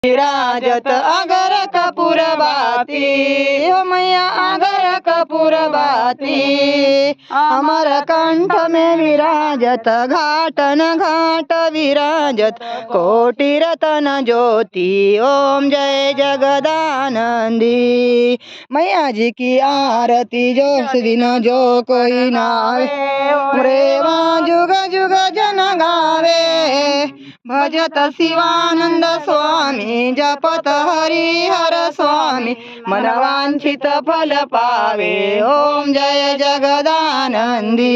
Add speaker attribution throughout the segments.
Speaker 1: विराजत अगर कपूर बाती, ओ मैया अगर कपूर बाती। अमर कंठ में विराजत घाटन घाट विराजत, कोटि रतन ज्योति ओम जय जगदानंदी। मैया जी की आरती जो दिन जो कोई नावे, रेवा जुग जुग जन गावे। भजत शिवानंद स्वामी जपत हरिहर स्वामी, मनवांछित फल पावे ओम जय जगदानंदी।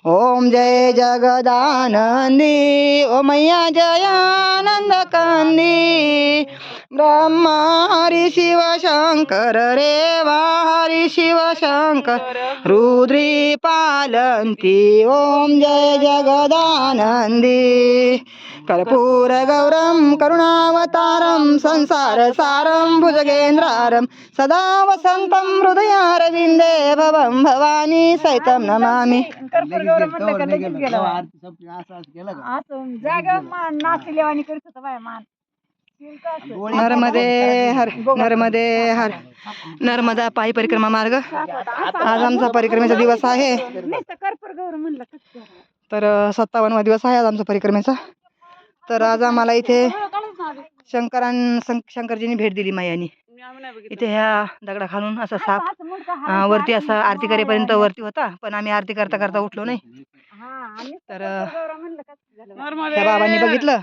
Speaker 1: ओम जय जगदानंदी, ओ मैया जयानंद कंदी। ब्रह्मा हरि शिव शंकर रेवा हरि शिव शंकर, रुद्री पालंती ओम जय जगदानंदी। कर्पूर गौरम करुणावतारम संसार सारम भुजगेंद्रारम, सदा वसंतम हृदयारविंदे भवम भवानी सहितम नमामि। कर्पूर गौरम म्हणलं का लगेच गेलं असं जागा मान नाचलेवानी करत होता बाय मान। नर्मदे हर नर्मदे हर, नर्मदा पायी परिक्रमा मार्ग। आज आमचा परिक्रमेचा दिवस आहे, तर 57वा दिवस आहे आज आमचा परिक्रमेचा। तर आज आम्हाला इथे शंकरजींनी भेट दिली मायानी। इथे ह्या दगडा खालून असा साप वरती असा आरती करेपर्यंत वरती होता, पण आम्ही आरती करता करता उठलो नाही। तर त्या बाबांनी बघितलं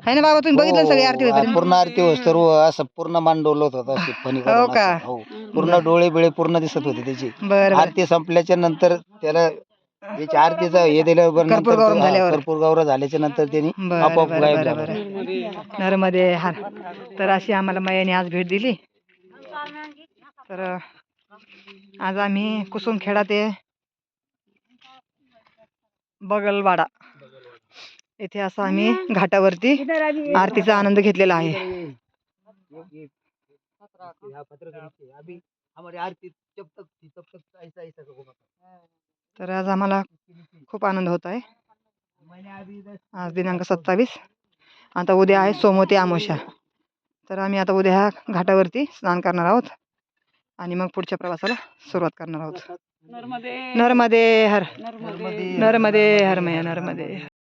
Speaker 1: है ना बाबा, तुम्ही बघितलं सगळी आरती होईपर्यंत?
Speaker 2: पूर्ण आरती होस तर असं पूर्ण मान डोलत होता,
Speaker 1: हो का?
Speaker 2: पूर्ण डोळे बिळे पूर्ण दिसत होते त्याची। आरती संपल्याच्या नंतर त्याला याची आरतीचा हे दिल्यावर
Speaker 1: कर्पूर गौरम झाल्यावर,
Speaker 2: कर्पूर गौरम झाल्याच्या नंतर त्यांनी आपोआप गायब झाला।
Speaker 1: नर्मदे हर। तर अशी आम्हाला मायाने आज भेट दिली। तर आज आम्ही कुसुमखेडा ते बगलवाडा इथे असं आम्ही घाटावरती आरतीचा आनंद घेतलेला आहे। तर आज आम्हाला खूप आनंद होत आहे। आज दिनांक 27, आता उद्या आहे सोमवती अमावस्या। तर आम्ही आता उद्या घाटावरती स्नान करणार आहोत आणि मग पुढच्या प्रवासाला सुरुवात करणार आहोत। नर्मदे हर, नर्मदे हर मैया नर्मदे।